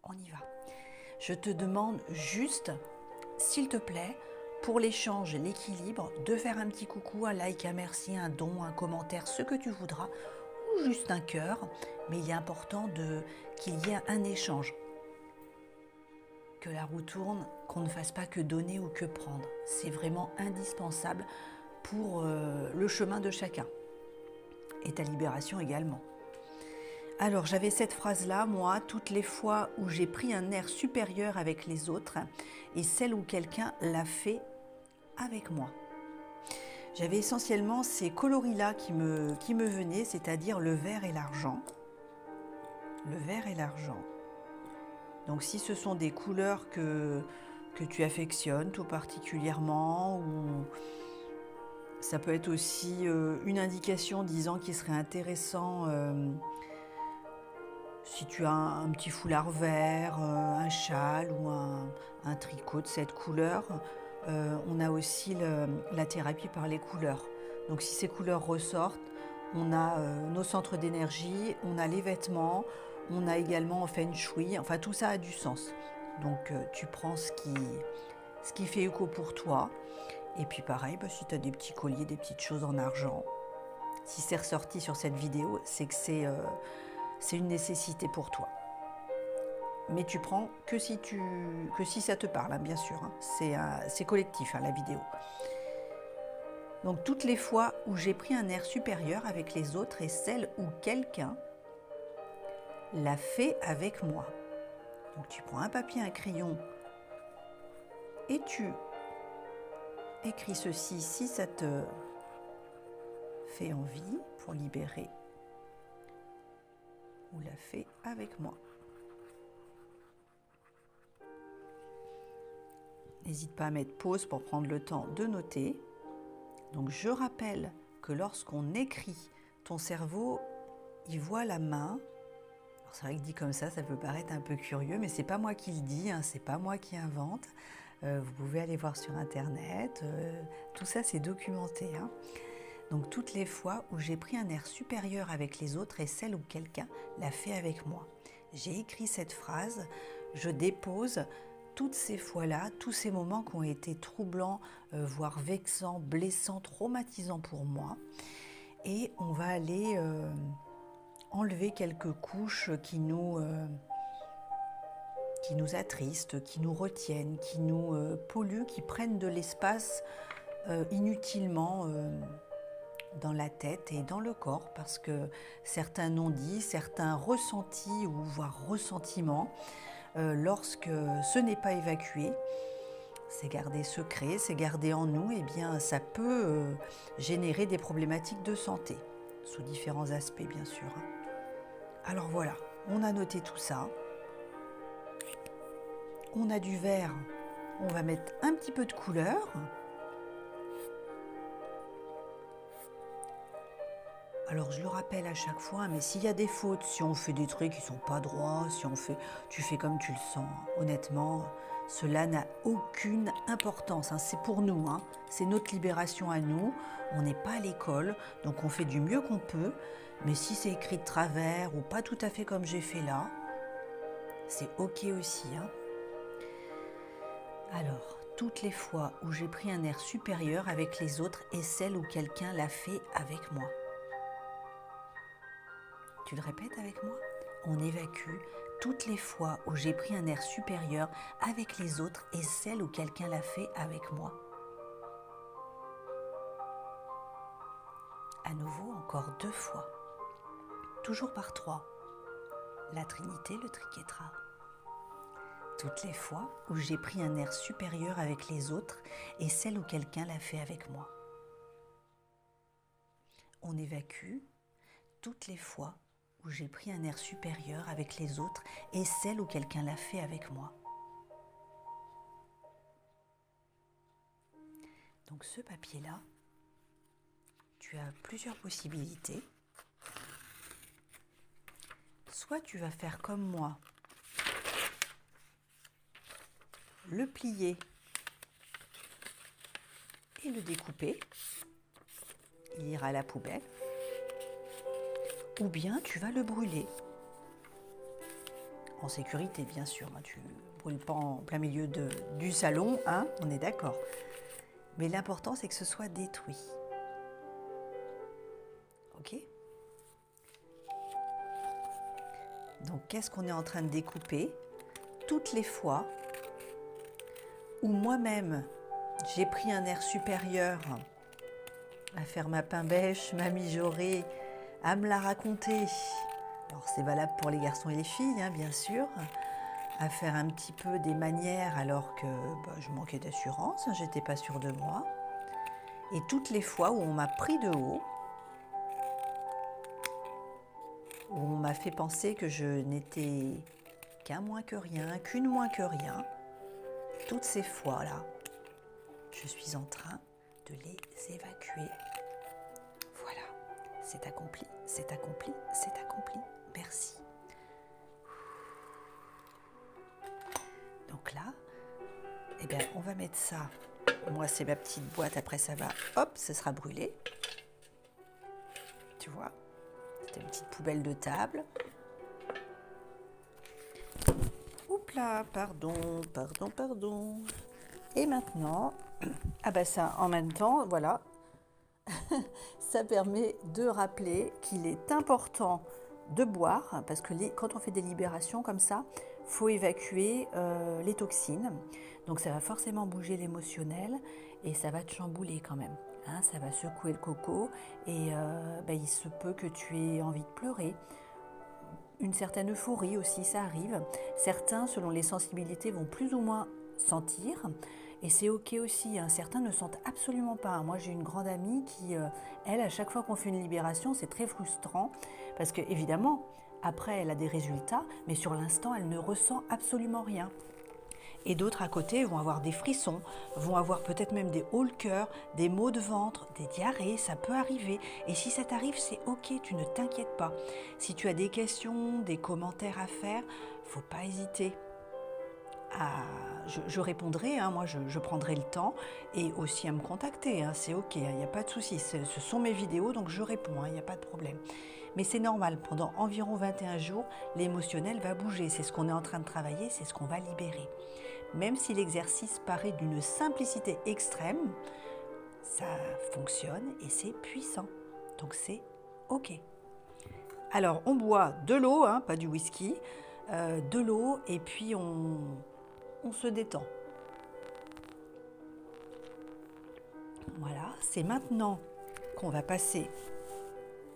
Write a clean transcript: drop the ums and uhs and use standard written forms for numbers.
on y va. Je te demande juste, s'il te plaît, pour l'échange, l'équilibre, de faire un petit coucou, un like, un merci, un don, un commentaire, ce que tu voudras, ou juste un cœur, mais il est important qu'il y ait un échange. Que la roue tourne, qu'on ne fasse pas que donner ou que prendre. C'est vraiment indispensable pour le chemin de chacun. Et ta libération également. Alors j'avais cette phrase-là, moi, toutes les fois où j'ai pris un air supérieur avec les autres et celle où quelqu'un l'a fait avec moi. J'avais essentiellement ces coloris-là qui me venaient, c'est-à-dire le vert et l'argent. Le vert et l'argent. Donc si ce sont des couleurs que tu affectionnes tout particulièrement, ou ça peut être aussi une indication disant qu'il serait intéressant, si tu as un petit foulard vert, un châle ou un tricot de cette couleur, on a aussi la thérapie par les couleurs. Donc si ces couleurs ressortent, on a nos centres d'énergie, on a les vêtements, on a également en feng shui, enfin tout ça a du sens. Donc tu prends ce qui fait écho pour toi. Et puis pareil, si tu as des petits colliers, des petites choses en argent, si c'est ressorti sur cette vidéo, c'est que c'est une nécessité pour toi. Mais tu prends que si ça te parle, hein, bien sûr. Hein. C'est collectif, hein, la vidéo. Donc toutes les fois où j'ai pris un air supérieur avec les autres et celles où quelqu'un l'a fait avec moi. Donc tu prends un papier, un crayon et tu écris ceci si ça te fait envie pour libérer ou l'a fait avec moi. N'hésite pas à mettre pause pour prendre le temps de noter. Donc je rappelle que lorsqu'on écrit, ton cerveau, il voit la main. Alors c'est vrai que dit comme ça peut paraître un peu curieux, mais c'est pas moi qui le dis, hein, c'est pas moi qui invente. Vous pouvez aller voir sur internet, tout ça c'est documenté. Hein. Donc toutes les fois où j'ai pris un air supérieur avec les autres et celle où quelqu'un l'a fait avec moi. J'ai écrit cette phrase, je dépose toutes ces fois-là, tous ces moments qui ont été troublants, voire vexants, blessants, traumatisants pour moi. Et on va aller enlever quelques couches qui nous attristent, qui nous retiennent, qui nous polluent, qui prennent de l'espace inutilement dans la tête et dans le corps, parce que certains non-dits, certains ressentis ou voire ressentiments, lorsque ce n'est pas évacué, c'est gardé secret, c'est gardé en nous, et bien ça peut générer des problématiques de santé, sous différents aspects bien sûr. Alors voilà, on a noté tout ça. On a du vert, on va mettre un petit peu de couleur. Alors je le rappelle à chaque fois, mais s'il y a des fautes, si on fait des trucs qui ne sont pas droits, si tu fais comme tu le sens, honnêtement, cela n'a aucune importance. Hein. C'est pour nous, hein. C'est notre libération à nous. On n'est pas à l'école, donc on fait du mieux qu'on peut. Mais si c'est écrit de travers ou pas tout à fait comme j'ai fait là, c'est ok aussi. Hein. Alors, toutes les fois où j'ai pris un air supérieur avec les autres et celles où quelqu'un l'a fait avec moi. Tu le répètes avec moi? On évacue toutes les fois où j'ai pris un air supérieur avec les autres et celles où quelqu'un l'a fait avec moi. À nouveau, encore 2 fois. Toujours par 3. La Trinité, le triquetra. Toutes les fois où j'ai pris un air supérieur avec les autres et celles où quelqu'un l'a fait avec moi. On évacue toutes les fois où j'ai pris un air supérieur avec les autres et celle où quelqu'un l'a fait avec moi. Donc ce papier-là, tu as plusieurs possibilités. Soit tu vas faire comme moi, le plier et le découper, il ira à la poubelle. Ou bien tu vas le brûler en sécurité, bien sûr. Hein, tu ne brûles pas en plein milieu du salon, hein, on est d'accord. Mais l'important, c'est que ce soit détruit. Ok? Donc, qu'est-ce qu'on est en train de découper? Toutes les fois où moi-même, j'ai pris un air supérieur à faire ma pain bêche, ma mijaurée, à me la raconter. Alors c'est valable pour les garçons et les filles, hein, bien sûr, à faire un petit peu des manières alors que je manquais d'assurance, hein, j'étais pas sûre de moi. Et toutes les fois où on m'a pris de haut, où on m'a fait penser que je n'étais qu'un moins que rien, qu'une moins que rien, toutes ces fois-là, je suis en train de les évacuer. Voilà, c'est accompli, c'est accompli, c'est accompli. Merci. Donc là, eh bien, on va mettre ça. Moi, c'est ma petite boîte. Après, ça va, hop, ça sera brûlé. Tu vois, c'était une petite poubelle de table. Oups là, pardon. Et maintenant, ah bah ça, en même temps, voilà, ça permet de rappeler qu'il est important de boire, parce que quand on fait des libérations comme ça, il faut évacuer les toxines. Donc ça va forcément bouger l'émotionnel et ça va te chambouler quand même. Hein, ça va secouer le coco et il se peut que tu aies envie de pleurer. Une certaine euphorie aussi, ça arrive. Certains, selon les sensibilités, vont plus ou moins sentir. Et c'est ok aussi, hein. Certains ne sentent absolument pas. Moi, j'ai une grande amie qui, elle, à chaque fois qu'on fait une libération, c'est très frustrant. Parce que, évidemment, après, elle a des résultats, mais sur l'instant, elle ne ressent absolument rien. Et d'autres à côté vont avoir des frissons, vont avoir peut-être même des hauts le cœur, des maux de ventre, des diarrhées, ça peut arriver. Et si ça t'arrive, c'est ok, tu ne t'inquiètes pas. Si tu as des questions, des commentaires à faire, faut pas hésiter. Je répondrai, hein, moi je prendrai le temps et aussi à me contacter, hein, c'est ok, il n'y a pas de souci, ce sont mes vidéos donc je réponds, il n'y a pas de problème. Mais c'est normal, pendant environ 21 jours, l'émotionnel va bouger, c'est ce qu'on est en train de travailler, c'est ce qu'on va libérer. Même si l'exercice paraît d'une simplicité extrême, ça fonctionne et c'est puissant, donc c'est ok. Alors on boit de l'eau, hein, pas du whisky, de l'eau et puis on se détend. Voilà, c'est maintenant qu'on va passer